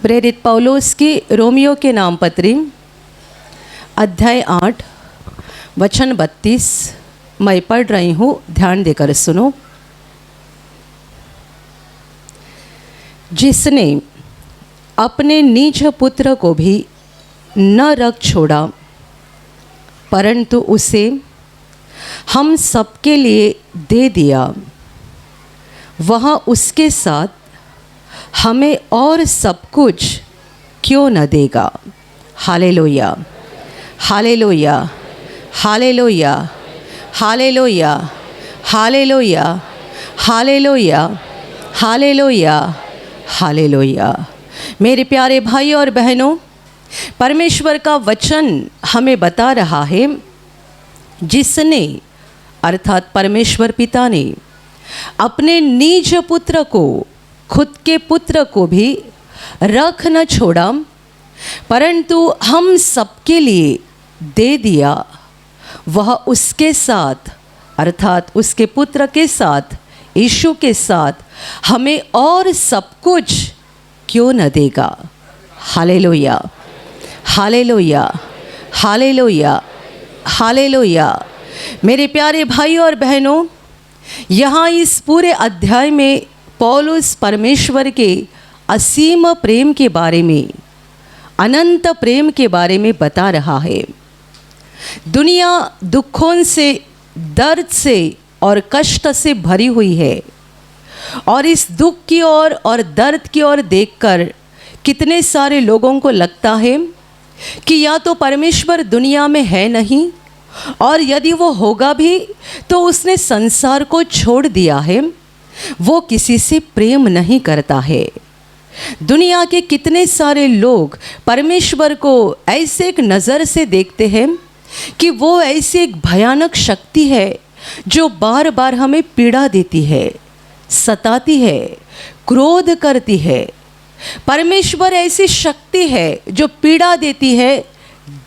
प्रेरित पौलुस की रोमियो के नाम पत्री अध्याय 8 वचन 32 मैं पढ़ रही हूँ, ध्यान देकर सुनो। जिसने अपने निज पुत्र को भी न रख छोड़ा, परंतु उसे हम सबके लिए दे दिया, वह उसके साथ हमें और सब कुछ क्यों न देगा। Hallelujah, hallelujah, hallelujah, hallelujah, hallelujah, hallelujah, hallelujah, hallelujah. मेरे प्यारे भाई और बहनों, परमेश्वर का वचन हमें बता रहा है, जिसने अर्थात परमेश्वर पिता ने अपने निज पुत्र को, खुद के पुत्र को भी रख न छोड़ा, परंतु हम सबके लिए दे दिया, वह उसके साथ अर्थात उसके पुत्र के साथ, यीशु के साथ हमें और सब कुछ क्यों न देगा। Hallelujah, hallelujah, hallelujah, hallelujah. मेरे प्यारे भाई और बहनों, यहाँ इस पूरे अध्याय में पौलुस परमेश्वर के असीम प्रेम के बारे में, अनंत प्रेम के बारे में बता रहा है। दुनिया दुखों से, दर्द से और कष्ट से भरी हुई है, और इस दुख की ओर और दर्द की ओर देखकर कितने सारे लोगों को लगता है कि या तो परमेश्वर दुनिया में है नहीं, और यदि वो होगा भी तो उसने संसार को छोड़ दिया है, वो किसी से प्रेम नहीं करता है। दुनिया के कितने सारे लोग परमेश्वर को ऐसे एक नज़र से देखते हैं कि वो ऐसी एक भयानक शक्ति है जो बार बार हमें पीड़ा देती है, सताती है, क्रोध करती है। परमेश्वर ऐसी शक्ति है जो पीड़ा देती है,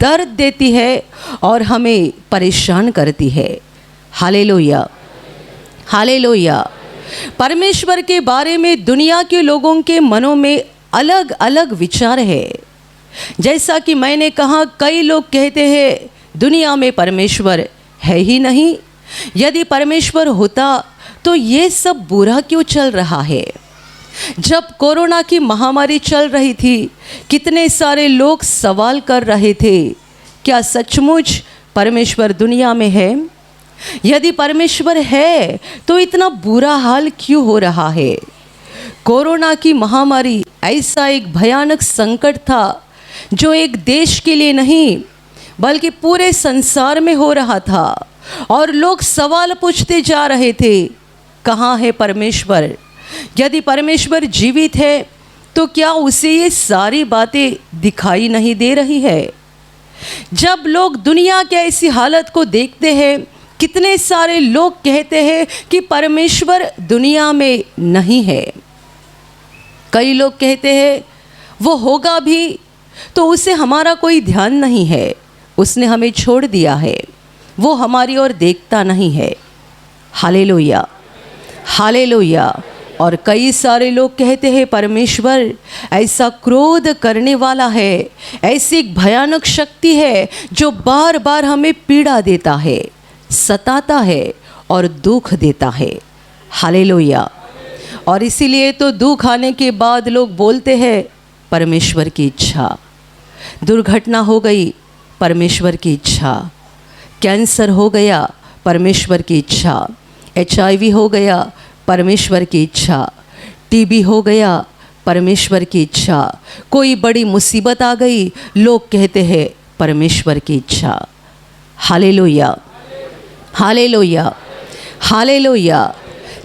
दर्द देती है और हमें परेशान करती है। Hallelujah, hallelujah. परमेश्वर के बारे में दुनिया के लोगों के मनों में अलग अलग विचार है। जैसा कि मैंने कहा, कई लोग कहते हैं दुनिया में परमेश्वर है ही नहीं, यदि परमेश्वर होता तो ये सब बुरा क्यों चल रहा है। जब कोरोना की महामारी चल रही थी, कितने सारे लोग सवाल कर रहे थे, क्या सचमुच परमेश्वर दुनिया में है? यदि परमेश्वर है तो इतना बुरा हाल क्यों हो रहा है? कोरोना की महामारी ऐसा एक भयानक संकट था जो एक देश के लिए नहीं बल्कि पूरे संसार में हो रहा था, और लोग सवाल पूछते जा रहे थे, कहाँ है परमेश्वर? यदि परमेश्वर जीवित है तो क्या उसे ये सारी बातें दिखाई नहीं दे रही है? जब लोग दुनिया की ऐसी हालत को देखते हैं, कितने सारे लोग कहते हैं कि परमेश्वर दुनिया में नहीं है। कई लोग कहते हैं वो होगा भी तो उसे हमारा कोई ध्यान नहीं है, उसने हमें छोड़ दिया है, वो हमारी ओर देखता नहीं है। Hallelujah, hallelujah. और कई सारे लोग कहते हैं परमेश्वर ऐसा क्रोध करने वाला है, ऐसी एक भयानक शक्ति है जो बार बार हमें पीड़ा देता है, सताता है और दुख देता है। हालेलुया। और इसीलिए तो दुख आने के बाद लोग बोलते हैं परमेश्वर की इच्छा। दुर्घटना हो गई, परमेश्वर की इच्छा। कैंसर हो गया, परमेश्वर की इच्छा। HIV हो गया, परमेश्वर की इच्छा। TB हो गया, परमेश्वर की इच्छा। कोई बड़ी मुसीबत आ गई, लोग कहते हैं परमेश्वर की इच्छा। Hallelujah, hallelujah, hallelujah.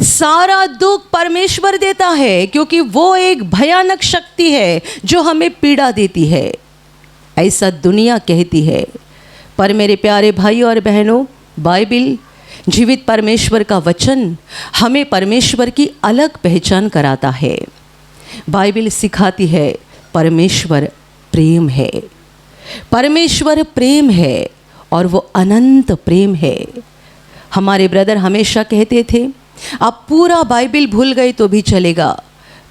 सारा दुख परमेश्वर देता है क्योंकि वो एक भयानक शक्ति है जो हमें पीड़ा देती है, ऐसा दुनिया कहती है। पर मेरे प्यारे भाई और बहनों, बाइबिल, जीवित परमेश्वर का वचन हमें परमेश्वर की अलग पहचान कराता है। बाइबिल सिखाती है परमेश्वर प्रेम है, परमेश्वर प्रेम है और वो अनंत प्रेम है। हमारे ब्रदर हमेशा कहते थे, आप पूरा बाइबिल भूल गए तो भी चलेगा,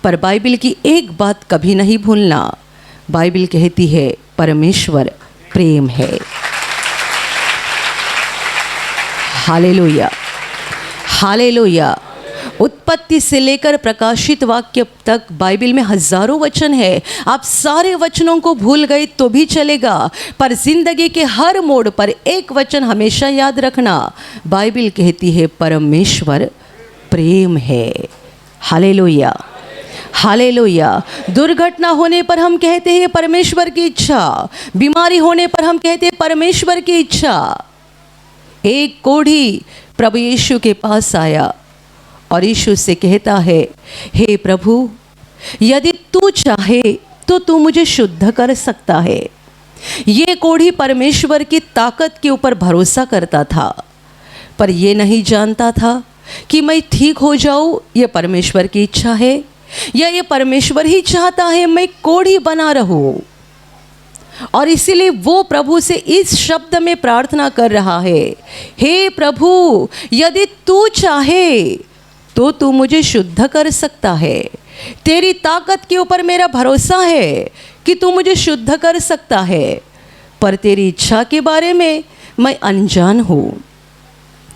पर बाइबिल की एक बात कभी नहीं भूलना, बाइबिल कहती है परमेश्वर प्रेम है। Hallelujah, hallelujah. उत्पत्ति से लेकर प्रकाशित वाक्य तक बाइबिल में हजारों वचन है। आप सारे वचनों को भूल गए तो भी चलेगा, पर जिंदगी के हर मोड़ पर एक वचन हमेशा याद रखना, बाइबिल कहती है परमेश्वर प्रेम है। Hallelujah, hallelujah. दुर्घटना होने पर हम कहते हैं परमेश्वर की इच्छा, बीमारी होने पर हम कहते हैं परमेश्वर की इच्छा। एक कोढ़ी प्रभु यीशु के पास आया और यीशु से कहता है, हे प्रभु, यदि तू चाहे तो तू मुझे शुद्ध कर सकता है। ये कोढ़ी परमेश्वर की ताकत के ऊपर भरोसा करता था, पर ये नहीं जानता था कि मैं ठीक हो जाऊं, ये परमेश्वर की इच्छा है या ये परमेश्वर ही चाहता है मैं कोढ़ी बना रहूं। और इसीलिए वो प्रभु से इस शब्द में प्रार्थना कर रहा है, हे प्रभु, यदि तू चाहे तो तू मुझे शुद्ध कर सकता है। तेरी ताकत के ऊपर मेरा भरोसा है कि तू मुझे शुद्ध कर सकता है, पर तेरी इच्छा के बारे में मैं अनजान हूँ।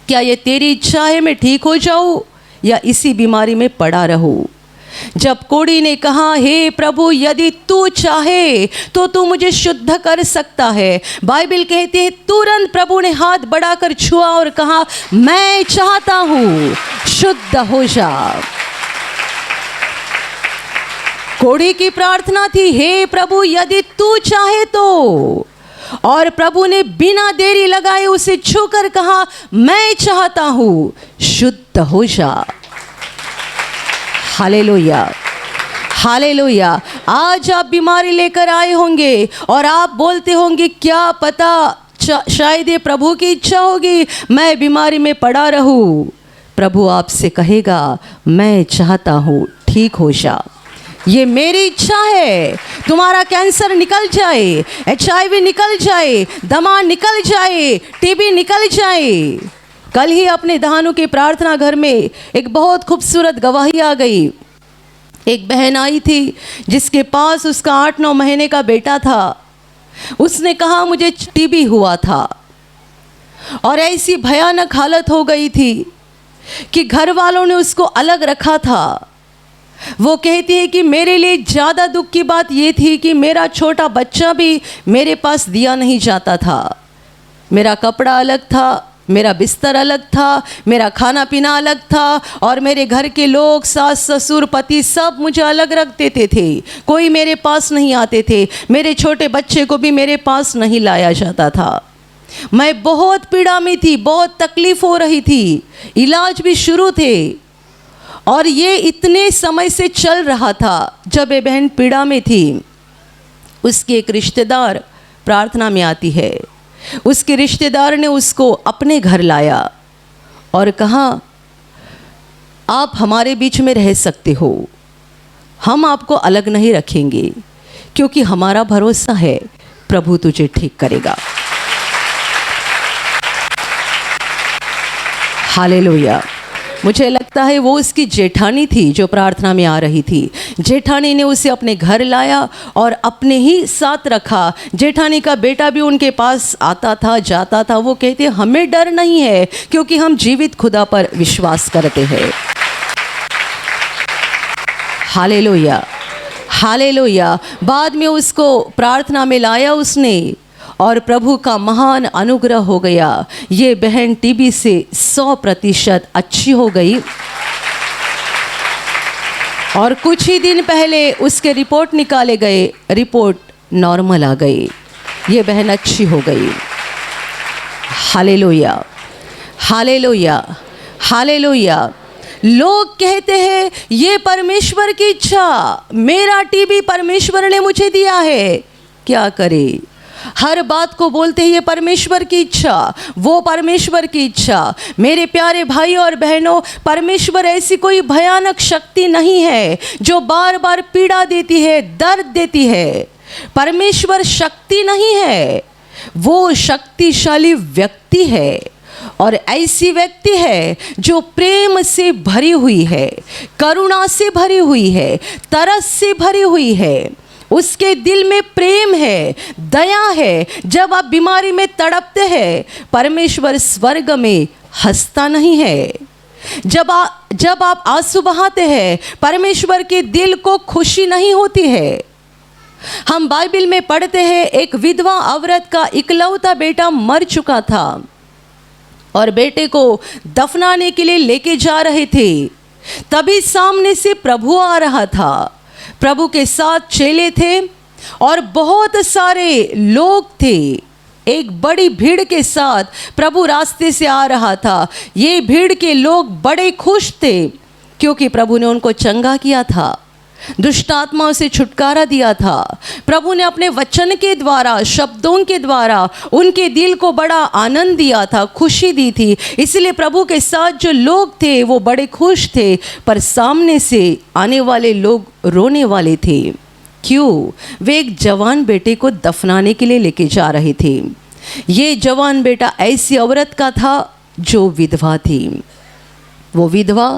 क्या ये तेरी इच्छा है मैं ठीक हो जाऊँ या इसी बीमारी में पड़ा रहूँ? जब कोढ़ी ने कहा, हे प्रभु, यदि तू चाहे तो तू मुझे शुद्ध कर सकता है, बाइबिल कहती है तुरंत प्रभु ने हाथ बढ़ाकर छुआ और कहा, मैं चाहता हूं, शुद्ध हो जा। कोढ़ी की प्रार्थना थी, हे प्रभु, यदि तू चाहे तो, और प्रभु ने बिना देरी लगाए उसे छूकर कहा, मैं चाहता हूं, शुद्ध हो जा। Hallelujah, hallelujah. आज आप बीमारी लेकर आए होंगे और आप बोलते होंगे, क्या पता शायद ये प्रभु की इच्छा होगी मैं बीमारी में पड़ा रहूं। प्रभु आपसे कहेगा, मैं चाहता हूँ ठीक हो जा, ये मेरी इच्छा है। तुम्हारा कैंसर निकल जाए, HIV निकल जाए, दमा निकल जाए, TB निकल जाए। कल ही अपने दहानू के प्रार्थना घर में एक बहुत खूबसूरत गवाही आ गई। एक बहन आई थी जिसके पास उसका 8-9 महीने का बेटा था। उसने कहा, मुझे TB हुआ था और ऐसी भयानक हालत हो गई थी कि घर वालों ने उसको अलग रखा था। वो कहती है कि मेरे लिए ज़्यादा दुख की बात ये थी कि मेरा छोटा बच्चा भी मेरे पास दिया नहीं जाता था। मेरा कपड़ा अलग था, मेरा बिस्तर अलग था, मेरा खाना पीना अलग था, और मेरे घर के लोग, सास ससुर पति, सब मुझे अलग रख देते थे। कोई मेरे पास नहीं आते थे। मेरे छोटे बच्चे को भी मेरे पास नहीं लाया जाता था। मैं बहुत पीड़ा में थी, बहुत तकलीफ हो रही थी, इलाज भी शुरू थे, और ये इतने समय से चल रहा था। जब ये बहन पीड़ा में थी, उसकी एक रिश्तेदार प्रार्थना में आती है। उसके रिश्तेदार ने उसको अपने घर लाया और कहा, आप हमारे बीच में रह सकते हो, हम आपको अलग नहीं रखेंगे, क्योंकि हमारा भरोसा है प्रभु तुझे ठीक करेगा। हालेलुया। मुझे लगता है वो उसकी जेठानी थी जो प्रार्थना में आ रही थी। जेठानी ने उसे अपने घर लाया और अपने ही साथ रखा। जेठानी का बेटा भी उनके पास आता था, जाता था। वो कहते, हमें डर नहीं है क्योंकि हम जीवित खुदा पर विश्वास करते हैं। Hallelujah, hallelujah. बाद में उसको प्रार्थना में लाया उसने, और प्रभु का महान अनुग्रह हो गया। ये बहन TB से 100% अच्छी हो गई, और कुछ ही दिन पहले उसके रिपोर्ट निकाले गए, रिपोर्ट नॉर्मल आ गई। ये बहन अच्छी हो गई। Hallelujah, hallelujah, hallelujah. लोग कहते हैं ये परमेश्वर की इच्छा, मेरा TB परमेश्वर ने मुझे दिया है, क्या करे। हर बात को बोलते हैं ये परमेश्वर की इच्छा, वो परमेश्वर की इच्छा। मेरे प्यारे भाई और बहनों, परमेश्वर ऐसी कोई भयानक शक्ति नहीं है जो बार बार पीड़ा देती है, दर्द देती है। परमेश्वर शक्ति नहीं है, वो शक्तिशाली व्यक्ति है। और ऐसी व्यक्ति है जो प्रेम से भरी हुई है, करुणा से भरी हुई है, तरस से भरी हुई है। उसके दिल में प्रेम है, दया है। जब आप बीमारी में तड़पते हैं, परमेश्वर स्वर्ग में हंसता नहीं है। जब आप आंसू बहाते हैं, परमेश्वर के दिल को खुशी नहीं होती है। हम बाइबल में पढ़ते हैं, एक विधवा औरत का इकलौता बेटा मर चुका था और बेटे को दफनाने के लिए लेके जा रहे थे। तभी सामने से प्रभु आ रहा था। प्रभु के साथ चेले थे और बहुत सारे लोग थे। एक बड़ी भीड़ के साथ प्रभु रास्ते से आ रहा था। ये भीड़ के लोग बड़े खुश थे क्योंकि प्रभु ने उनको चंगा किया था, दुष्ट आत्माओं से छुटकारा दिया था। प्रभु ने अपने वचन के द्वारा, शब्दों के द्वारा उनके दिल को बड़ा आनंद दिया था, खुशी दी थी। इसलिए प्रभु के साथ जो लोग थे वो बड़े खुश थे। पर सामने से आने वाले लोग रोने वाले थे। क्यों? वे एक जवान बेटे को दफनाने के लिए लेके जा रहे थे। ये जवान बेटा ऐसी औरत का था जो विधवा थी। वो विधवा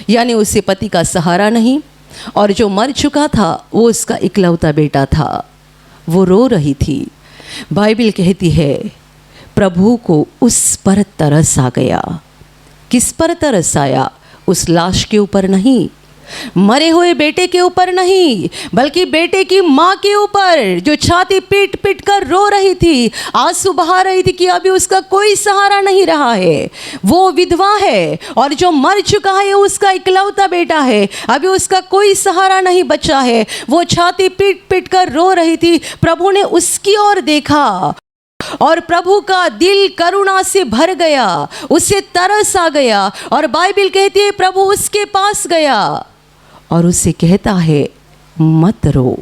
यानी उससे पति का सहारा नहीं, और जो मर चुका था वो उसका इकलौता बेटा था। वो रो रही थी। बाइबल कहती है प्रभु को उस पर तरस आ गया। किस पर तरस आया? उस लाश के ऊपर नहीं, मरे हुए बेटे के ऊपर नहीं, बल्कि बेटे की माँ के ऊपर, जो छाती पीट पीट कर रो रही थी, आंसू बहा रही थी कि अभी उसका कोई सहारा नहीं रहा है। वो विधवा है और जो मर चुका है उसका इकलौता बेटा है, अभी उसका कोई सहारा नहीं बचा है। वो छाती पीट पीट कर रो रही थी। प्रभु ने उसकी ओर देखा और प्रभु का दिल करुणा से भर गया, उसे तरस आ गया। और बाइबल कहती है प्रभु उसके पास गया और उससे कहता है मत रो।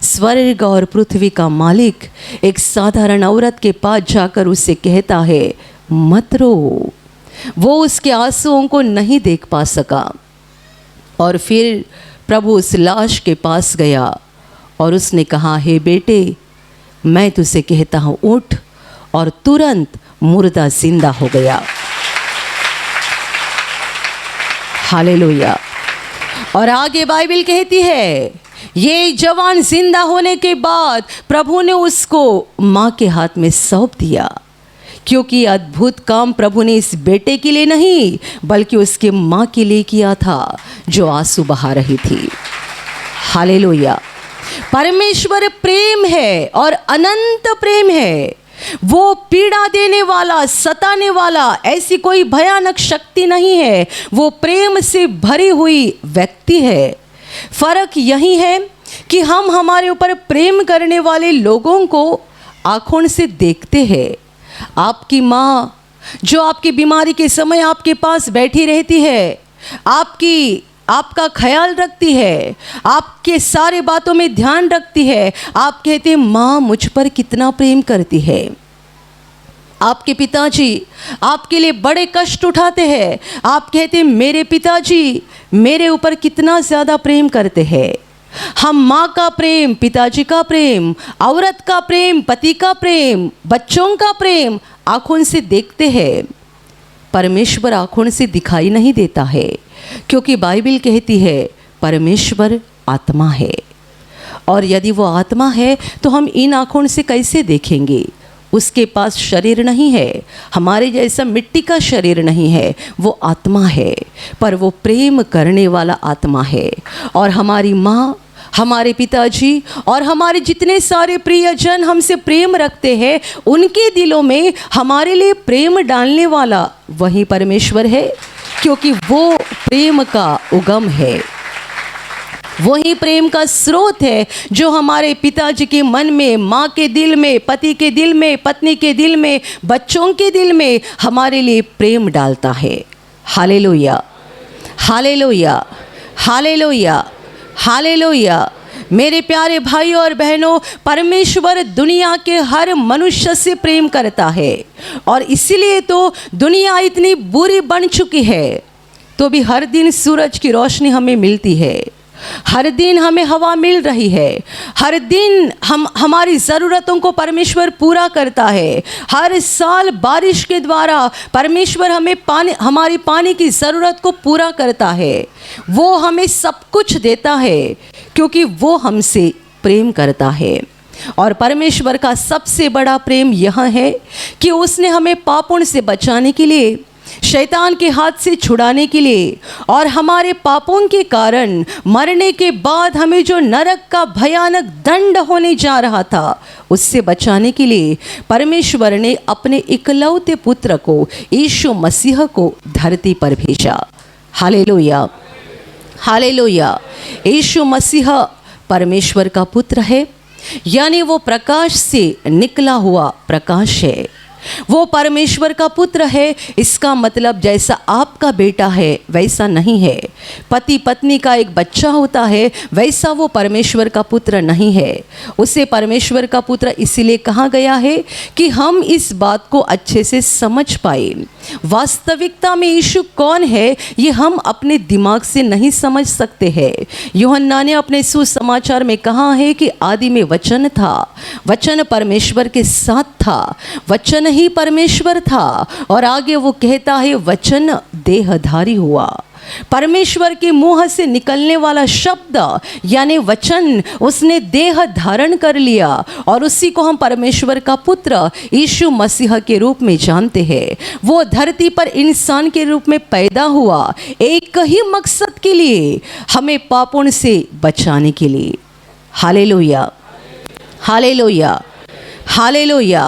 स्वर्ग और पृथ्वी का मालिक एक साधारण औरत के पास जाकर उससे कहता है मत रो। वो उसके आंसुओं को नहीं देख पा सका और फिर प्रभु उस लाश के पास गया और उसने कहा, हे बेटे, मैं तुझसे कहता हूँ उठ। और तुरंत मुर्दा जिंदा हो गया। हालेलुया। और आगे बाइबल कहती है ये जवान जिंदा होने के बाद प्रभु ने उसको माँ के हाथ में सौंप दिया, क्योंकि अद्भुत काम प्रभु ने इस बेटे के लिए नहीं बल्कि उसके माँ के लिए किया था जो आंसू बहा रही थी। हालेलुया। परमेश्वर प्रेम है और अनंत प्रेम है। वो पीड़ा देने वाला, सताने वाला ऐसी कोई भयानक शक्ति नहीं है। वो प्रेम से भरी हुई व्यक्ति है। फर्क यही है कि हम हमारे ऊपर प्रेम करने वाले लोगों को आंखों से देखते हैं। आपकी माँ जो आपकी बीमारी के समय आपके पास बैठी रहती है, आपका ख्याल रखती है, आपके सारे बातों में ध्यान रखती है। आप कहते हैं माँ मुझ पर कितना प्रेम करती है। आपके पिताजी आपके लिए बड़े कष्ट उठाते हैं। आप कहते हैं मेरे पिताजी मेरे ऊपर कितना ज़्यादा प्रेम करते हैं। हम माँ का प्रेम, पिताजी का प्रेम, औरत का प्रेम, पति का प्रेम, बच्चों का प्रेम आँखों से देखते हैं। परमेश्वर आँखों से दिखाई नहीं देता है, क्योंकि बाइबल कहती है परमेश्वर आत्मा है। और यदि वो आत्मा है तो हम इन आँखों से कैसे देखेंगे? उसके पास शरीर नहीं है, हमारे जैसा मिट्टी का शरीर नहीं है। वो आत्मा है, पर वो प्रेम करने वाला आत्मा है। और हमारी माँ, हमारे पिताजी और हमारे जितने सारे प्रियजन हमसे प्रेम रखते हैं, उनके दिलों में हमारे लिए प्रेम डालने वाला वही परमेश्वर है, क्योंकि वो प्रेम का उगम है। वही प्रेम का स्रोत है जो हमारे पिताजी के मन में, माँ के दिल में, पति के दिल में, पत्नी के दिल में, बच्चों के दिल में हमारे लिए प्रेम डालता है। Hallelujah, hallelujah, hallelujah, hallelujah. मेरे प्यारे भाइयों और बहनों, परमेश्वर दुनिया के हर मनुष्य से प्रेम करता है। और इसीलिए तो दुनिया इतनी बुरी बन चुकी है, तो भी हर दिन सूरज की रोशनी हमें मिलती है। हर दिन हमें हवा मिल रही है, हर दिन हमारी ज़रूरतों को परमेश्वर पूरा करता है। हर साल बारिश के द्वारा परमेश्वर हमारी पानी की ज़रूरत को पूरा करता है। वो हमें सब कुछ देता है क्योंकि वो हमसे प्रेम करता है। और परमेश्वर का सबसे बड़ा प्रेम यह है कि उसने हमें पापों से बचाने के लिए, शैतान के हाथ से छुड़ाने के लिए और हमारे पापों के कारण मरने के बाद हमें जो नरक का भयानक दंड होने जा रहा था, उससे बचाने के लिए परमेश्वर ने अपने इकलौते पुत्र को, यीशु मसीह को धरती पर भेजा। Hallelujah, hallelujah. यीशु मसीह परमेश्वर का पुत्र है, यानी वो प्रकाश से निकला हुआ प्रकाश है। वो परमेश्वर का पुत्र है। इसका मतलब जैसा आपका बेटा है वैसा नहीं है। पति पत्नी का एक बच्चा होता है वैसा वो परमेश्वर का पुत्र नहीं है। उसे परमेश्वर का पुत्र इसीलिए कहा गया है कि हम इस बात को अच्छे से समझ पाए। वास्तविकता में यीशु कौन है ये हम अपने दिमाग से नहीं समझ सकते हैं। यूहन्ना ने अपने सुसमाचार में कहा है कि आदि में वचन था, वचन परमेश्वर के साथ था, वचन ही परमेश्वर था। और आगे वो कहता है वचन देहधारी हुआ। परमेश्वर के मुंह से निकलने वाला शब्द यानी वचन उसने देह धारण कर लिया और उसी को हम परमेश्वर का पुत्र यीशु मसीह के रूप में जानते हैं। वो धरती पर इंसान के रूप में पैदा हुआ एक ही मकसद के लिए, हमें पापों से बचाने के लिए। Hallelujah, hallelujah, hallelujah.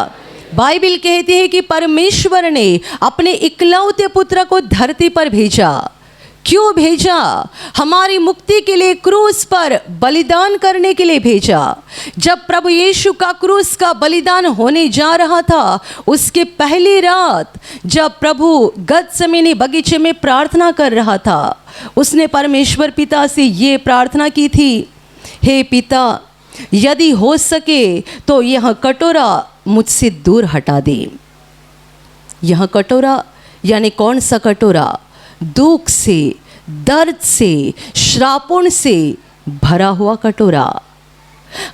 बाइबल कहती है कि परमेश्वर ने अपने इकलौते पुत्र को धरती पर भेजा। क्यों भेजा? हमारी मुक्ति के लिए क्रूस पर बलिदान करने के लिए भेजा। जब प्रभु यीशु का क्रूस का बलिदान होने जा रहा था, उसके पहली रात जब प्रभु गतसेमनी बगीचे में प्रार्थना कर रहा था, उसने परमेश्वर पिता से ये प्रार्थना की थी, हे पिता, यदि हो सके तो यह कटोरा मुझसे दूर हटा दे। यह कटोरा यानी कौन सा कटोरा? दुख से, दर्द से, श्रापों से भरा हुआ कटोरा।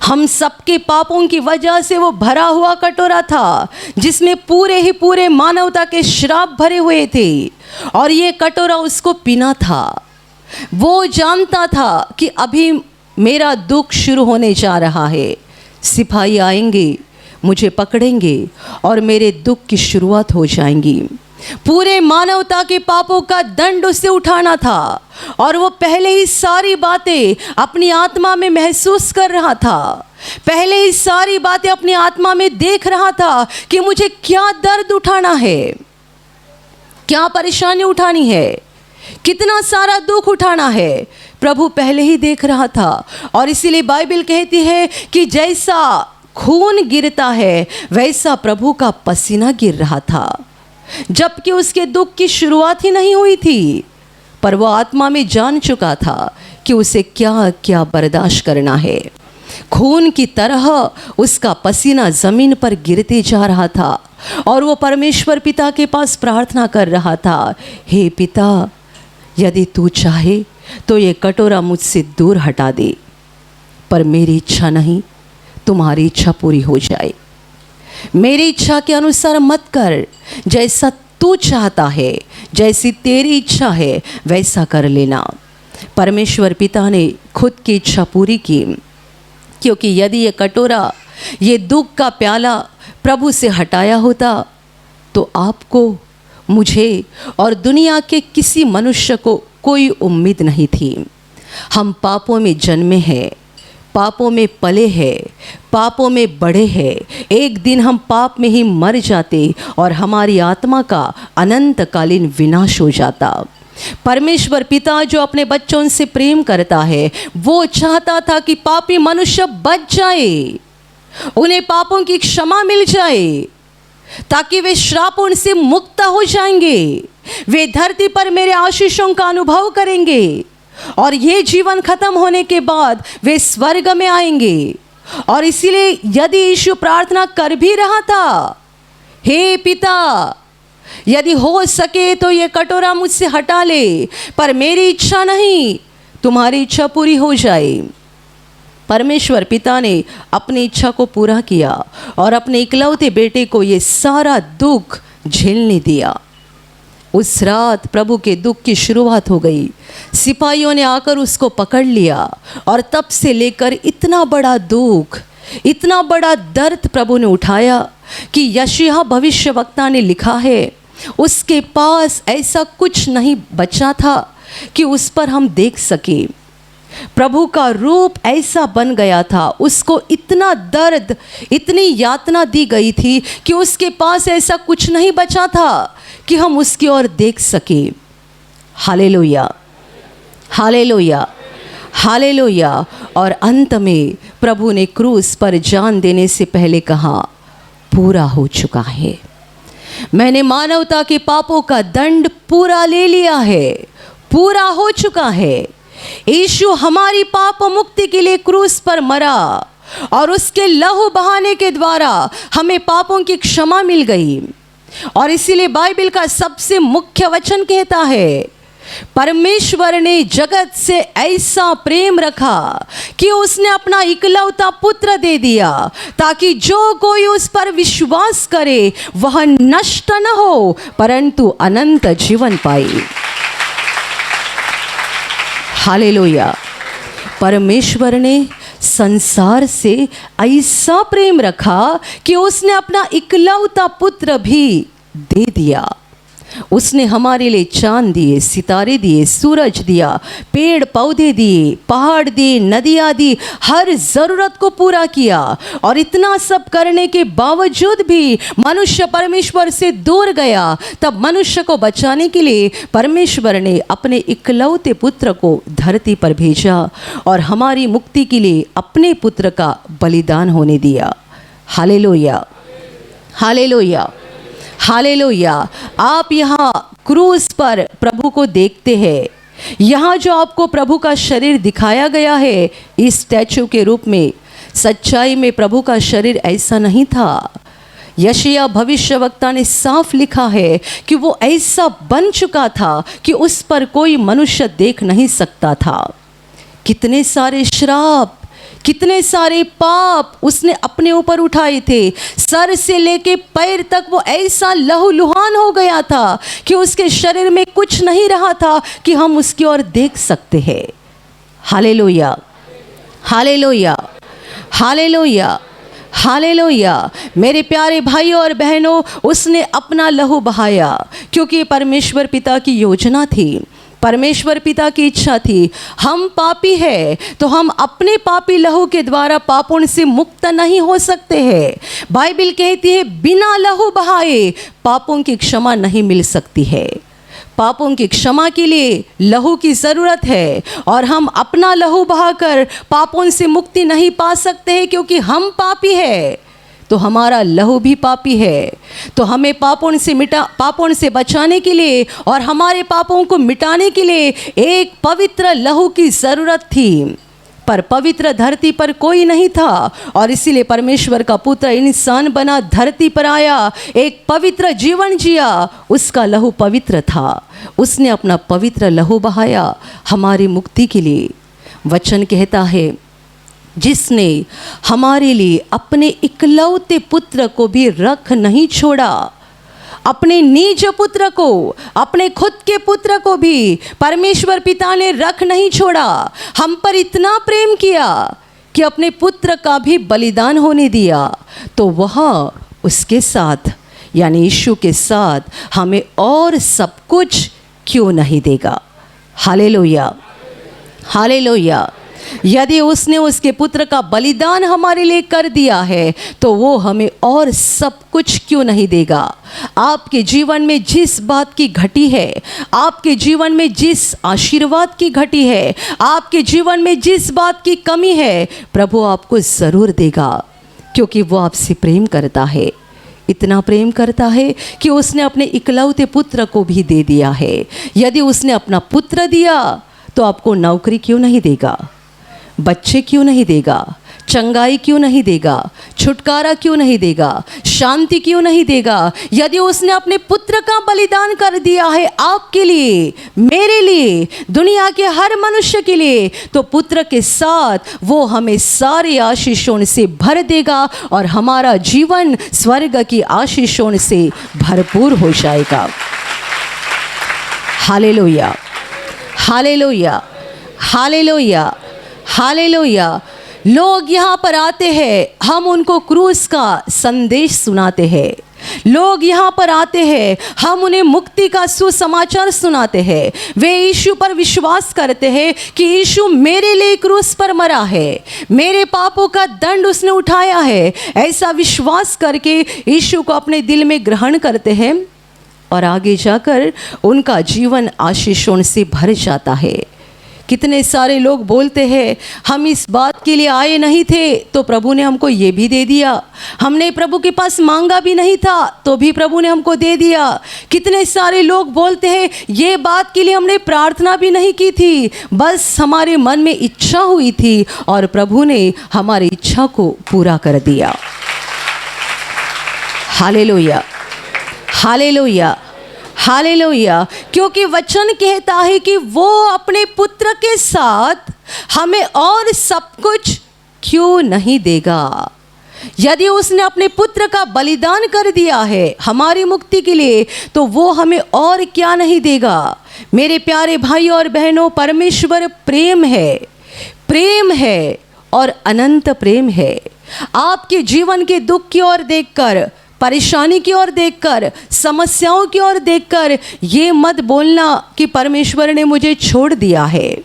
हम सबके पापों की वजह से वो भरा हुआ कटोरा था जिसमें पूरे ही पूरे मानवता के श्राप भरे हुए थे और ये कटोरा उसको पीना था। वो जानता था कि अभी मेरा दुख शुरू होने जा रहा है, सिपाही आएंगे, मुझे पकड़ेंगे और मेरे दुख की शुरुआत हो जाएंगी। पूरे मानवता के पापों का दंड उसे उठाना था और वो पहले ही सारी बातें अपनी आत्मा में महसूस कर रहा था। पहले ही सारी बातें अपनी आत्मा में देख रहा था कि मुझे क्या दर्द उठाना है, क्या परेशानी उठानी है, कितना सारा दुख उठाना है। प्रभु पहले ही देख रहा था और इसीलिए बाइबल कहती है कि जैसा खून गिरता है वैसा प्रभु का पसीना गिर रहा था, जबकि उसके दुख की शुरुआत ही नहीं हुई थी। पर वो आत्मा में जान चुका था कि उसे क्या क्या बर्दाश्त करना है। खून की तरह उसका पसीना ज़मीन पर गिरते जा रहा था और वो परमेश्वर पिता के पास प्रार्थना कर रहा था, हे पिता, यदि तू चाहे तो ये कटोरा मुझसे दूर हटा दे, पर मेरी इच्छा नहीं, तुम्हारी इच्छा पूरी हो जाए। मेरी इच्छा के अनुसार मत कर, जैसा तू चाहता है, जैसी तेरी इच्छा है वैसा कर लेना। परमेश्वर पिता ने खुद की इच्छा पूरी की, क्योंकि यदि ये कटोरा, ये दुख का प्याला प्रभु से हटाया होता तो आपको, मुझे और दुनिया के किसी मनुष्य को कोई उम्मीद नहीं थी। हम पापों में जन्मे हैं, पापों में पले हैं, पापों में बढ़े हैं। एक दिन हम पाप में ही मर जाते और हमारी आत्मा का अनंतकालीन विनाश हो जाता। परमेश्वर पिता जो अपने बच्चों से प्रेम करता है, वो चाहता था कि पापी मनुष्य बच जाए, उन्हें पापों की क्षमा मिल जाए, ताकि वे श्रापों से मुक्त हो जाएंगे। वे धरती पर मेरे आशीषों का अनुभव करेंगे और ये जीवन खत्म होने के बाद वे स्वर्ग में आएंगे। और इसीलिए यदि यीशु प्रार्थना कर भी रहा था, हे पिता, यदि हो सके तो ये कटोरा मुझसे हटा ले, पर मेरी इच्छा नहीं, तुम्हारी इच्छा पूरी हो जाए। परमेश्वर पिता ने अपनी इच्छा को पूरा किया और अपने इकलौते बेटे को ये सारा दुख झेलने दिया। उस रात प्रभु के दुख की शुरुआत हो गई। सिपाहियों ने आकर उसको पकड़ लिया और तब से लेकर इतना बड़ा दुख, इतना बड़ा दर्द प्रभु ने उठाया कि यशायाह भविष्यवक्ता ने लिखा है, उसके पास ऐसा कुछ नहीं बचा था कि उस पर हम देख सके। प्रभु का रूप ऐसा बन गया था, उसको इतना दर्द, इतनी यातना दी गई थी कि उसके पास ऐसा कुछ नहीं बचा था कि हम उसकी ओर देख सके। Hallelujah, hallelujah, hallelujah. और अंत में प्रभु ने क्रूस पर जान देने से पहले कहा, पूरा हो चुका है। मैंने मानवता के पापों का दंड पूरा ले लिया है, पूरा हो चुका है। यीशु हमारी पाप मुक्ति के लिए क्रूस पर मरा और उसके लहू बहाने के द्वारा हमें पापों की क्षमा मिल गई। और इसीलिए बाइबल का सबसे मुख्य वचन कहता है, परमेश्वर ने जगत से ऐसा प्रेम रखा कि उसने अपना इकलौता पुत्र दे दिया, ताकि जो कोई उस पर विश्वास करे वह नष्ट न हो परंतु अनंत जीवन पाए। हालेलुया। परमेश्वर ने संसार से ऐसा प्रेम रखा कि उसने अपना इकलौता पुत्र भी दे दिया। उसने हमारे लिए चांद दिए, सितारे दिए, सूरज दिया, पेड़ पौधे दिए, पहाड़ दिए, नदियाँ दी, हर ज़रूरत को पूरा किया। और इतना सब करने के बावजूद भी मनुष्य परमेश्वर से दूर गया। तब मनुष्य को बचाने के लिए परमेश्वर ने अपने इकलौते पुत्र को धरती पर भेजा और हमारी मुक्ति के लिए अपने पुत्र का बलिदान होने दिया। Hallelujah, hallelujah, hallelujah. आप यहाँ क्रूस पर प्रभु को देखते हैं। यहाँ जो आपको प्रभु का शरीर दिखाया गया है इस स्टैचू के रूप में, सच्चाई में प्रभु का शरीर ऐसा नहीं था। यशायाह भविष्यवक्ता ने साफ लिखा है कि वो ऐसा बन चुका था कि उस पर कोई मनुष्य देख नहीं सकता था। कितने सारे श्राप, कितने सारे पाप उसने अपने ऊपर उठाए थे। सर से लेके पैर तक वो ऐसा लहूलुहान हो गया था कि उसके शरीर में कुछ नहीं रहा था कि हम उसकी ओर देख सकते हैं। Hallelujah, hallelujah, hallelujah, hallelujah. मेरे प्यारे भाइयों और बहनों, उसने अपना लहू बहाया क्योंकि परमेश्वर पिता की योजना थी, परमेश्वर पिता की इच्छा थी। हम पापी हैं तो हम अपने पापी लहू के द्वारा पापों से मुक्त नहीं हो सकते हैं। बाइबल कहती है बिना लहू बहाए पापों की क्षमा नहीं मिल सकती है। पापों की क्षमा के लिए लहू की ज़रूरत है और हम अपना लहू बहाकर पापों से मुक्ति नहीं पा सकते हैं क्योंकि हम पापी हैं। तो हमारा लहू भी पापी है। तो हमें पापों से बचाने के लिए और हमारे पापों को मिटाने के लिए एक पवित्र लहू की ज़रूरत थी। पर पवित्र धरती पर कोई नहीं था और इसीलिए परमेश्वर का पुत्र इंसान बना, धरती पर आया, एक पवित्र जीवन जिया। उसका लहू पवित्र था, उसने अपना पवित्र लहू बहाया हमारी मुक्ति के लिए। वचन कहता है, जिसने हमारे लिए अपने इकलौते पुत्र को भी रख नहीं छोड़ा, अपने निज पुत्र को, अपने खुद के पुत्र को भी परमेश्वर पिता ने रख नहीं छोड़ा। हम पर इतना प्रेम किया कि अपने पुत्र का भी बलिदान होने दिया। तो वह उसके साथ यानी यीशु के साथ हमें और सब कुछ क्यों नहीं देगा। Hallelujah, hallelujah. यदि उसने उसके पुत्र का बलिदान हमारे लिए कर दिया है तो वो हमें और सब कुछ क्यों नहीं देगा। आपके जीवन में जिस बात की घटी है, आपके जीवन में जिस आशीर्वाद की घटी है, आपके जीवन में जिस बात की कमी है, प्रभु आपको ज़रूर देगा क्योंकि वो आपसे प्रेम करता है। इतना प्रेम करता है कि उसने अपने इकलौते पुत्र को भी दे दिया है। यदि उसने अपना पुत्र दिया तो आपको नौकरी क्यों नहीं देगा। बच्चे क्यों नहीं देगा, चंगाई क्यों नहीं देगा, छुटकारा क्यों नहीं देगा, शांति क्यों नहीं देगा। यदि उसने अपने पुत्र का बलिदान कर दिया है आपके लिए, मेरे लिए, दुनिया के हर मनुष्य के लिए, तो पुत्र के साथ वो हमें सारे आशीषों से भर देगा और हमारा जीवन स्वर्ग की आशीषों से भरपूर हो जाएगा। Hallelujah, hallelujah, hallelujah, hallelujah. लोग यहाँ पर आते हैं, हम उनको क्रूस का संदेश सुनाते हैं। लोग यहाँ पर आते हैं, हम उन्हें मुक्ति का सुसमाचार सुनाते हैं। वे यीशु पर विश्वास करते हैं कि यीशु मेरे लिए क्रूस पर मरा है, मेरे पापों का दंड उसने उठाया है। ऐसा विश्वास करके यीशु को अपने दिल में ग्रहण करते हैं और आगे जाकर उनका जीवन आशीषों से भर जाता है। कितने सारे लोग बोलते हैं हम इस बात के लिए आए नहीं थे तो प्रभु ने हमको ये भी दे दिया, हमने प्रभु के पास मांगा भी नहीं था तो भी प्रभु ने हमको दे दिया। कितने सारे लोग बोलते हैं ये बात के लिए हमने प्रार्थना भी नहीं की थी, बस हमारे मन में इच्छा हुई थी और प्रभु ने हमारी इच्छा को पूरा कर दिया। Hallelujah, hallelujah, hallelujah. क्योंकि वचन कहता है कि वो अपने पुत्र के साथ हमें और सब कुछ क्यों नहीं देगा। यदि उसने अपने पुत्र का बलिदान कर दिया है हमारी मुक्ति के लिए तो वो हमें और क्या नहीं देगा। मेरे प्यारे भाई और बहनों, परमेश्वर प्रेम है, प्रेम है और अनंत प्रेम है। आपके जीवन के दुख की ओर देखकर, परेशानी की ओर देखकर, समस्याओं की ओर देखकर ये मत बोलना कि परमेश्वर ने मुझे छोड़ दिया है,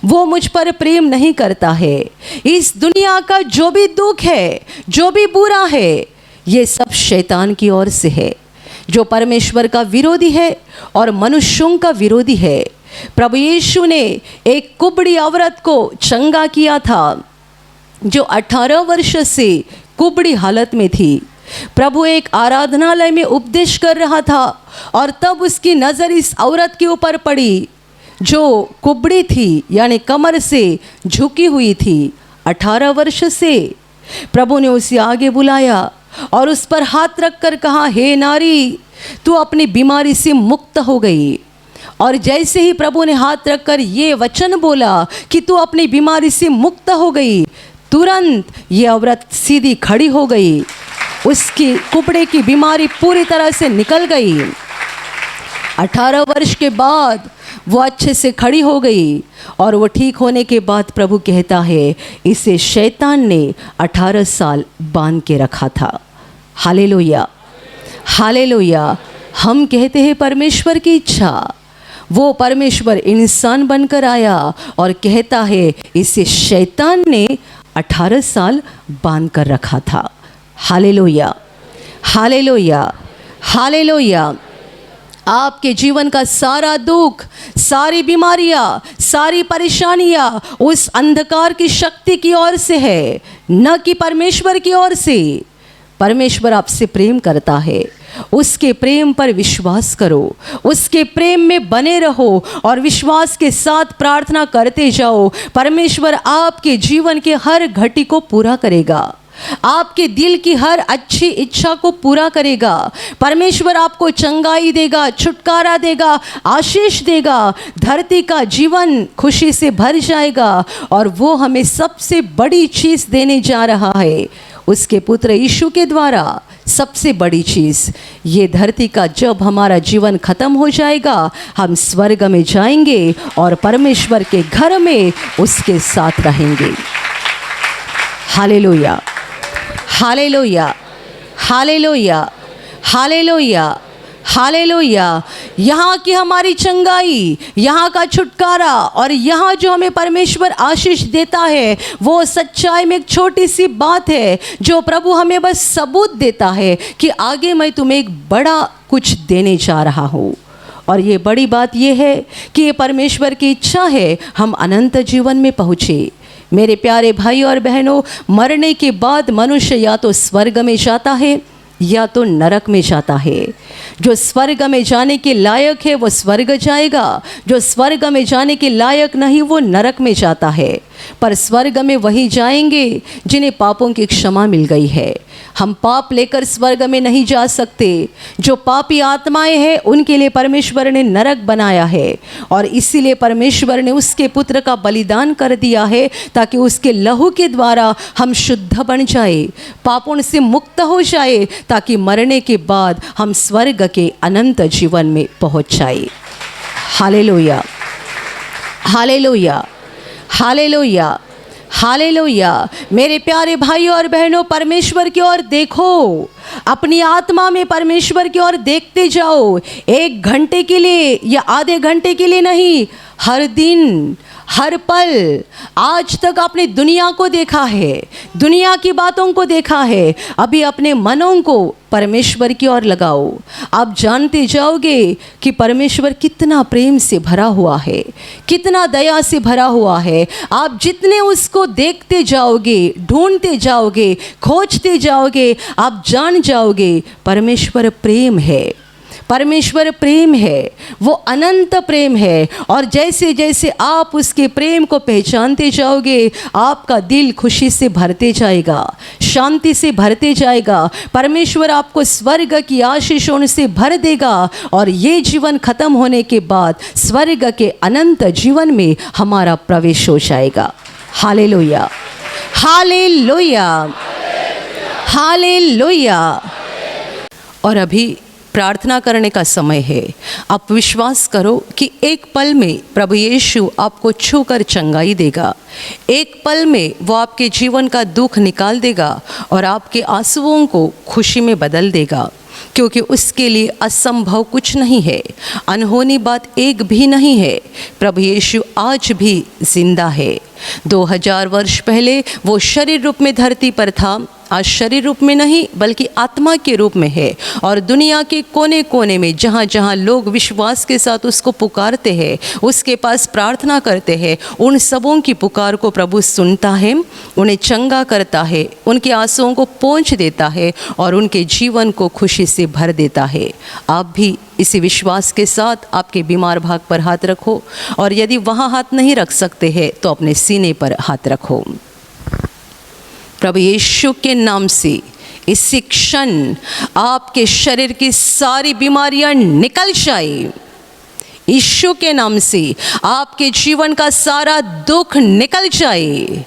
वो मुझ पर प्रेम नहीं करता है। इस दुनिया का जो भी दुख है, जो भी बुरा है, ये सब शैतान की ओर से है, जो परमेश्वर का विरोधी है और मनुष्यों का विरोधी है। प्रभु यीशु ने एक कुबड़ी औरत को चंगा किया था जो 18 वर्ष से कुबड़ी हालत में थी। प्रभु एक आराधनालय में उपदेश कर रहा था और तब उसकी नज़र इस औरत के ऊपर पड़ी जो कुबड़ी थी, यानी कमर से झुकी हुई थी 18 वर्ष से। प्रभु ने उसे आगे बुलाया और उस पर हाथ रखकर कहा, हे नारी, तू अपनी बीमारी से मुक्त हो गई। और जैसे ही प्रभु ने हाथ रखकर ये वचन बोला कि तू अपनी बीमारी से मुक्त हो गई, तुरंत ये औरत सीधी खड़ी हो गई, उसकी कुबड़े की बीमारी पूरी तरह से निकल गई। 18 वर्ष के बाद वो अच्छे से खड़ी हो गई और वो ठीक होने के बाद प्रभु कहता है इसे शैतान ने 18 साल बांध के रखा था। Hallelujah, hallelujah. हम कहते हैं परमेश्वर की इच्छा, वो परमेश्वर इंसान बनकर आया और कहता है इसे शैतान ने 18 साल बांध कर रखा था। Hallelujah, hallelujah, hallelujah. आपके जीवन का सारा दुख, सारी बीमारियां, सारी परेशानियां उस अंधकार की शक्ति की ओर से है, न कि परमेश्वर की ओर से। परमेश्वर आपसे प्रेम करता है, उसके प्रेम पर विश्वास करो, उसके प्रेम में बने रहो और विश्वास के साथ प्रार्थना करते जाओ। परमेश्वर आपके जीवन के हर घटी को पूरा करेगा, आपके दिल की हर अच्छी इच्छा को पूरा करेगा। परमेश्वर आपको चंगाई देगा, छुटकारा देगा, आशीष देगा। धरती का जीवन खुशी से भर जाएगा और वो हमें सबसे बड़ी चीज़ देने जा रहा है, उसके पुत्र यीशु के द्वारा। सबसे बड़ी चीज़ ये धरती का, जब हमारा जीवन खत्म हो जाएगा हम स्वर्ग में जाएंगे और परमेश्वर के घर में उसके साथ रहेंगे। Hallelujah, hallelujah, hallelujah, hallelujah, hallelujah. यहाँ की हमारी चंगाई, यहाँ का छुटकारा और यहाँ जो हमें परमेश्वर आशीष देता है वो सच्चाई में एक छोटी सी बात है जो प्रभु हमें बस सबूत देता है कि आगे मैं तुम्हें एक बड़ा कुछ देने जा रहा हूँ। और ये बड़ी बात ये है कि ये परमेश्वर की इच्छा है हम अनंत जीवन में पहुँचे। मेरे प्यारे भाई और बहनों, मरने के बाद मनुष्य या तो स्वर्ग में जाता है या तो नरक में जाता है। जो स्वर्ग में जाने के लायक है वो स्वर्ग जाएगा, जो स्वर्ग में जाने के लायक नहीं वो नरक में जाता है। पर स्वर्ग में वही जाएंगे जिन्हें पापों की क्षमा मिल गई है। हम पाप लेकर स्वर्ग में नहीं जा सकते। जो पापी आत्माएं हैं उनके लिए परमेश्वर ने नरक बनाया है, और इसीलिए परमेश्वर ने उसके पुत्र का बलिदान कर दिया है ताकि उसके लहू के द्वारा हम शुद्ध बन जाए, पापों से मुक्त हो जाए, ताकि मरने के बाद हम स्वर्ग के अनंत जीवन में पहुंच जाए। Hallelujah, hallelujah, hallelujah, hallelujah. मेरे प्यारे भाइयों और बहनों, परमेश्वर की ओर देखो, अपनी आत्मा में परमेश्वर की ओर देखते जाओ। 1 घंटे के लिए या आधे घंटे के लिए नहीं, हर दिन, हर पल। आज तक आपने दुनिया को देखा है, दुनिया की बातों को देखा है, अभी अपने मनों को परमेश्वर की ओर लगाओ। आप जानते जाओगे कि परमेश्वर कितना प्रेम से भरा हुआ है, कितना दया से भरा हुआ है। आप जितने उसको देखते जाओगे, ढूंढते जाओगे, खोजते जाओगे, आप जान जाओगे परमेश्वर प्रेम है, परमेश्वर प्रेम है, वो अनंत प्रेम है। और जैसे जैसे आप उसके प्रेम को पहचानते जाओगे, आपका दिल खुशी से भरते जाएगा, शांति से भरते जाएगा। परमेश्वर आपको स्वर्ग की आशीषों से भर देगा, और ये जीवन खत्म होने के बाद स्वर्ग के अनंत जीवन में हमारा प्रवेश हो जाएगा। Hallelujah, hallelujah, hallelujah. और अभी प्रार्थना करने का समय है। आप विश्वास करो कि एक पल में प्रभु यीशु आपको छूकर चंगाई देगा। एक पल में वो आपके जीवन का दुख निकाल देगा और आपके आंसुओं को खुशी में बदल देगा, क्योंकि उसके लिए असंभव कुछ नहीं है, अनहोनी बात एक भी नहीं है। प्रभु यीशु आज भी जिंदा है। 2000 वर्ष पहले वो शरीर रूप में धरती पर था, आज शरीर रूप में नहीं बल्कि आत्मा के रूप में है, और दुनिया के कोने कोने में जहाँ जहाँ लोग विश्वास के साथ उसको पुकारते हैं, उसके पास प्रार्थना करते हैं, उन सबों की पुकार को प्रभु सुनता है, उन्हें चंगा करता है, उनके आंसुओं को पोंछ देता है और उनके जीवन को खुशी से भर देता है। आप भी इसी विश्वास के साथ आपके बीमार भाग पर हाथ रखो, और यदि वहाँ हाथ नहीं रख सकते हैं तो अपने सीने पर हाथ रखो। प्रभु यीशु के नाम से इसी क्षण आपके शरीर की सारी बीमारियां निकल जाए। यीशु के नाम से आपके जीवन का सारा दुख निकल जाए।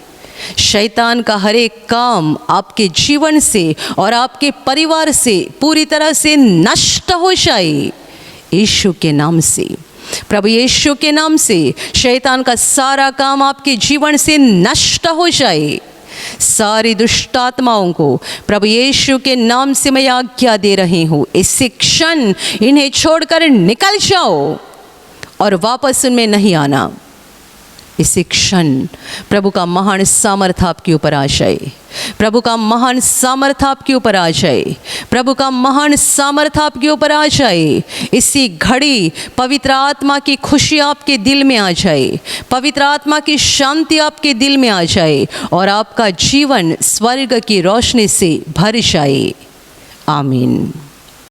शैतान का हर एक काम आपके जीवन से और आपके परिवार से पूरी तरह से नष्ट हो जाए। यीशु के नाम से, प्रभु यीशु के नाम से शैतान का सारा काम आपके जीवन से नष्ट हो जाए। सारी दुष्ट आत्माओं को प्रभु यीशु के नाम से मैं आज्ञा दे रही हूँ, इसी क्षण इन्हें छोड़कर निकल जाओ और वापस उनमें नहीं आना। इसी क्षण प्रभु का महान सामर्थ आपके ऊपर आ जाए, प्रभु का महान सामर्थ आपके ऊपर आ जाए, प्रभु का महान सामर्थ आपके ऊपर आ जाए। इसी घड़ी पवित्र आत्मा की खुशी आपके दिल में आ जाए, पवित्र आत्मा की शांति आपके दिल में आ जाए, और आपका जीवन स्वर्ग की रोशनी से भर जाए। आमीन।